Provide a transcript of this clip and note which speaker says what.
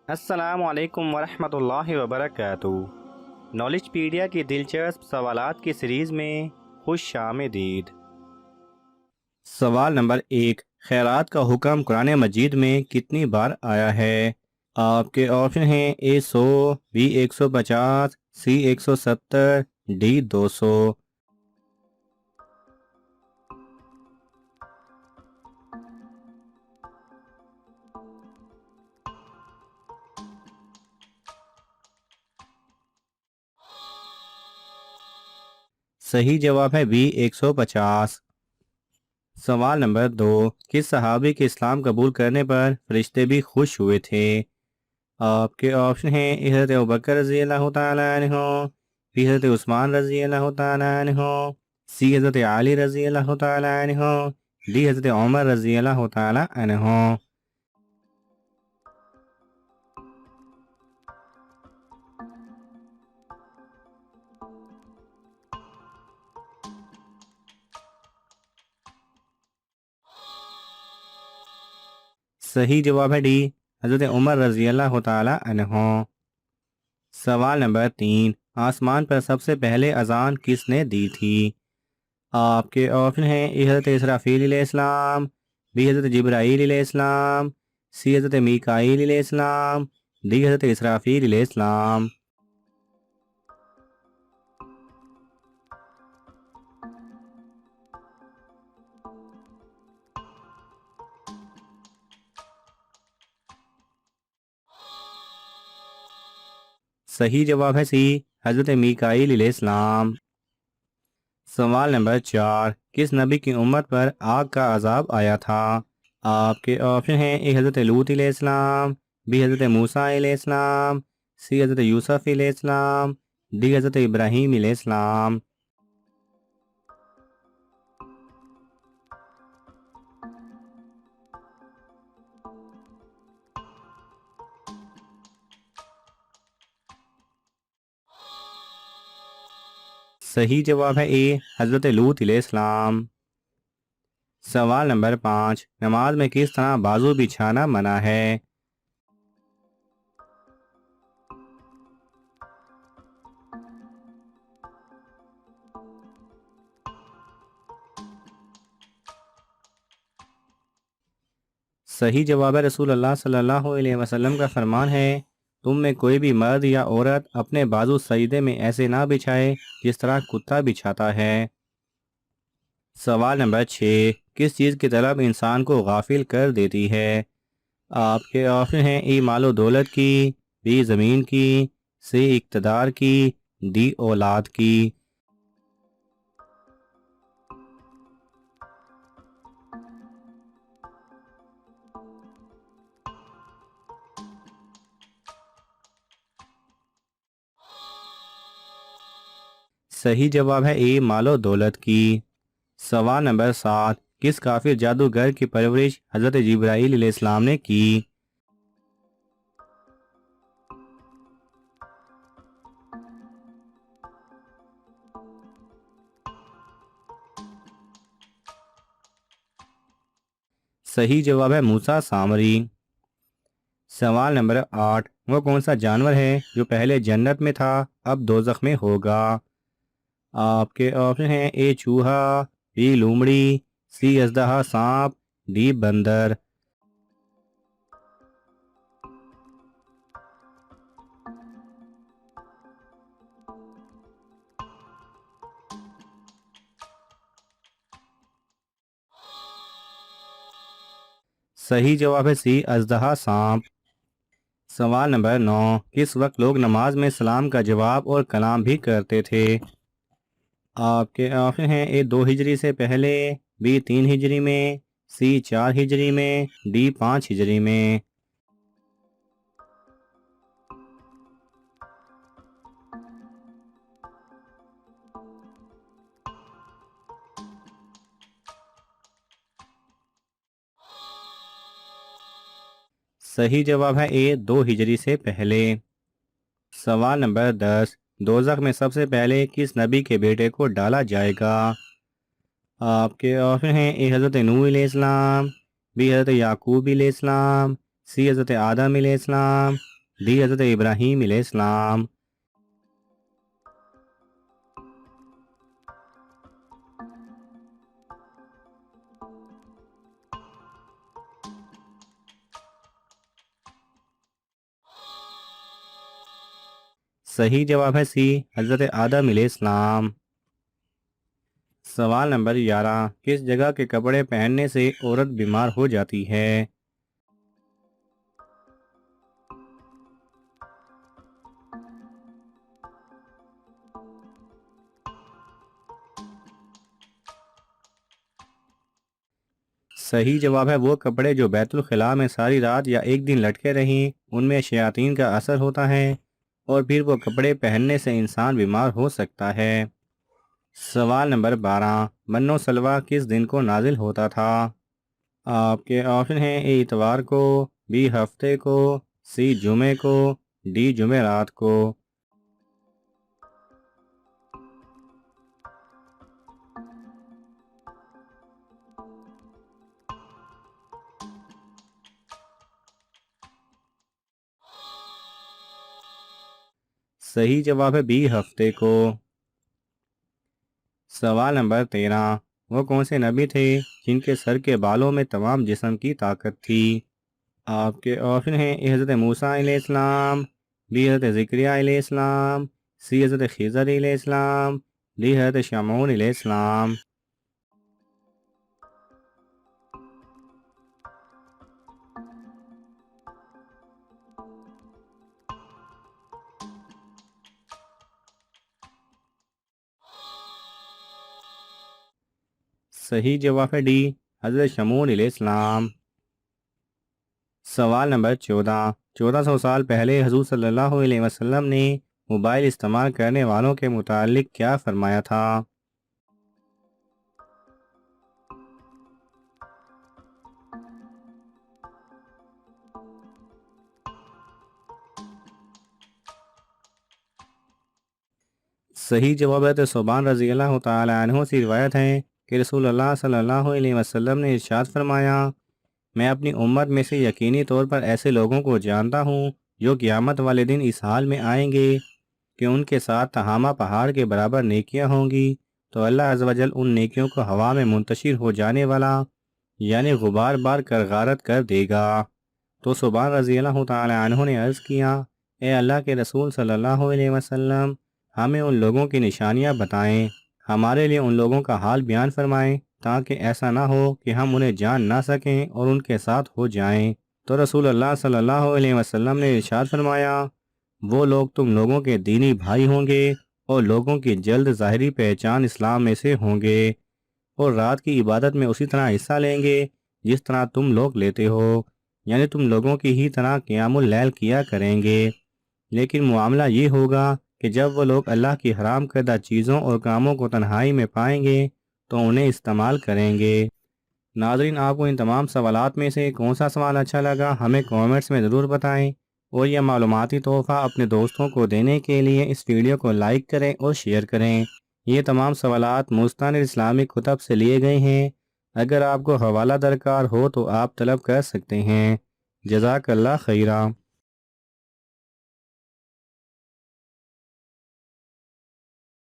Speaker 1: अस्सलामु अलैकुम वरहमतुल्लाहि वबरकातुहू। नॉलेजपीडिया की दिलचस्प सवालात की सीरीज़ में खुश आमदीद। सवाल नंबर 1, खैरात का हुक्म कुरान मजीद में कितनी बार आया है? आपके ऑप्शन हैं ए 100, बी 150, सी 170, डी 200। सही जवाब है बी 150। सवाल नंबर 2, किस सहाबी के इस्लाम कबूल करने पर फरिश्ते भी खुश हुए थे? आपके ऑप्शन हैं हज़रत अबू बकर रज़ी अल्लाह तआला अन्हु, बी हज़रत उस्मान रज़ी अल्लाह तआला अन्हु, सी हज़रत अली रज़ी अल्लाह तआला अन्हु, डी हज़रत उमर रज़ी अल्लाह तआला अन्हु। सही जवाब है डी हज़रत उमर रज़ी अल्लाह तआला अन्हु। सवाल नंबर 3, आसमान पर सबसे पहले अजान किसने दी थी? आपके ऑप्शन हैं हज़रत इसराफील अलैहिस्सलाम, बी हज़रत जिब्राईल अलैहिस्सलाम, सी हज़रत मीकाईल अलैहिस्सलाम, डी हज़रत इसराफील अलैहिस्सलाम। सही जवाब है सी हज़रत मीकाईल अलैहिस्सलाम। सवाल नंबर 4, किस नबी की उम्मत पर आग का अजाब आया था? आपके ऑप्शन हैं ए हज़रत लूत अलैहिस्सलाम, बी हज़रत मूसा अलैहिस्सलाम, सी हज़रत यूसुफ अलैहिस्सलाम, डी हज़रत इब्राहीम अलैहिस्सलाम। सही जवाब है ए हज़रत लूत अलैहिस्सलाम। सवाल नंबर 5, नमाज में किस तरह बाजू बिछाना मना है? सही जवाब है रसूल अल्लाह सल्लल्लाहु अलैहि वसल्लम का फरमान है, तुम में कोई भी मर्द या औरत अपने बाजू सजदे में ऐसे ना बिछाए जिस तरह कुत्ता बिछाता है। सवाल नंबर 6, किस चीज़ की तलब इंसान को गाफिल कर देती है? आपके ऑप्शन हैं ए मालो दौलत की, बी ज़मीन की, सी इक़्तिदार की, डी औलाद की। सही जवाब है ए मालो दौलत की। सवाल नंबर 7, किस काफिर जादूगर की परवरिश हज़रत जिब्राईल अलैहिस्सलाम ने की? सही जवाब है मूसा सामरी। सवाल नंबर 8, वो कौन सा जानवर है जो पहले जन्नत में था अब दोज़ख में होगा? आपके ऑप्शन हैं ए चूहा, बी लोमड़ी, सी अजदहा सांप, डी बंदर। सही जवाब है सी अजदहा सांप। सवाल नंबर 9, किस वक्त लोग नमाज में सलाम का जवाब और कलाम भी करते थे? आपके ऑप्शन हैं ए 2 हिजरी से पहले, बी 3 हिजरी में, सी 4 हिजरी में, डी 5 हिजरी में। सही जवाब है ए 2 हिजरी से पहले। सवाल नंबर 10, दोज़ख में सबसे पहले किस नबी के बेटे को डाला जाएगा? आपके ऑप्शन हैं ए हज़रत नूह अलैहिस्सलाम, बी हज़रत याकूब अलैहिस्सलाम, सी हज़रत आदम अलैहिस्सलाम, डी हज़रत इब्राहीम अलैहिस्सलाम। सही जवाब है सी, हज़रत आदम अलैहिस्सलाम। सवाल नंबर 11, किस जगह के कपड़े पहनने से औरत बीमार हो जाती है? सही जवाब है वो कपड़े जो बैतुल खला में सारी रात या एक दिन लटके रहें, उनमें शयातीन का असर होता है और फिर वो कपड़े पहनने से इंसान बीमार हो सकता है। सवाल नंबर 12, मन्नो सलवा किस दिन को नाजिल होता था? आपके ऑप्शन हैं ए इतवार को, बी हफ्ते को, सी जुमे को, डी जुमेरात को। सही जवाब है बी हफ्ते को। सवाल नंबर 13, वो कौन से नबी थे जिनके सर के बालों में तमाम जिस्म की ताकत थी? आपके ऑप्शन हैं ए हज़रत मूसा अलैहिस्सलाम, बी हज़रत ज़िक्रिया अलैहिस्सलाम, सी हज़रत खिज़र अलैहिस्सलाम, डी हज़रत शमऊन अलैहिस्सलाम। सही जवाब है डी, हज़रत शमऊन अलैहिस्सलाम। सवाल नंबर 14, 1400 साल पहले हजूर सल्लल्लाहु अलैहि वसल्लम ने मोबाइल इस्तेमाल करने वालों के मुतालिक क्या फरमाया था? सही जवाब है तो सुबान रज़ी अल्लाह तआला अन्हु से रिवायत है कि रसूलुल्लाह सल्लल्लाहु अलैहि वसल्लम ने इरशाद फरमाया, मैं अपनी उम्मत में से यकीनी तौर पर ऐसे लोगों को जानता हूँ जो क़यामत वाले दिन इस हाल में आएंगे कि उनके साथ तहामा पहाड़ के बराबर नेकियां होंगी, तो अल्लाह अज़्ज़ व जल उन नेकियों को हवा में मुंतशिर हो जाने वाला यानी गुबार बार कर गारत कर देगा। तो सुबान रज़ी अल्लाह तआला अन्हु ने अर्ज़ किया, ए अल्लाह के रसूल सल्लल्लाहु अलैहि वसल्लम, हमें उन लोगों की निशानियां बताएं, हमारे लिए उन लोगों का हाल बयान फरमाएं, ताकि ऐसा ना हो कि हम उन्हें जान ना सकें और उनके साथ हो जाएं। तो रसूल अल्लाह सल्लल्लाहु अलैहि वसल्लम ने इरशाद फरमाया, वो लोग तुम लोगों के दीनी भाई होंगे और लोगों की जल्द ज़ाहिरी पहचान इस्लाम में से होंगे और रात की इबादत में उसी तरह हिस्सा लेंगे जिस तरह तुम लोग लेते हो, यानी तुम लोगों की ही तरह क़ियामुल लैल किया करेंगे। लेकिन मामला ये होगा कि जब वो लोग अल्लाह की हराम करदा चीज़ों और कामों को तन्हाई में पाएंगे तो उन्हें इस्तेमाल करेंगे। नाज़रीन, आपको इन तमाम सवालात में से कौन सा सवाल अच्छा लगा हमें कमेंट्स में ज़रूर बताएं और यह मालूमाती तोहफ़ा अपने दोस्तों को देने के लिए इस वीडियो को लाइक करें और शेयर करें। ये तमाम सवालात मुस्तानिद इस्लामिक कुतब से लिए गए हैं। अगर आपको हवाला दरकार हो तो आप तलब कर सकते हैं। जज़ाकल्लाह खैरा।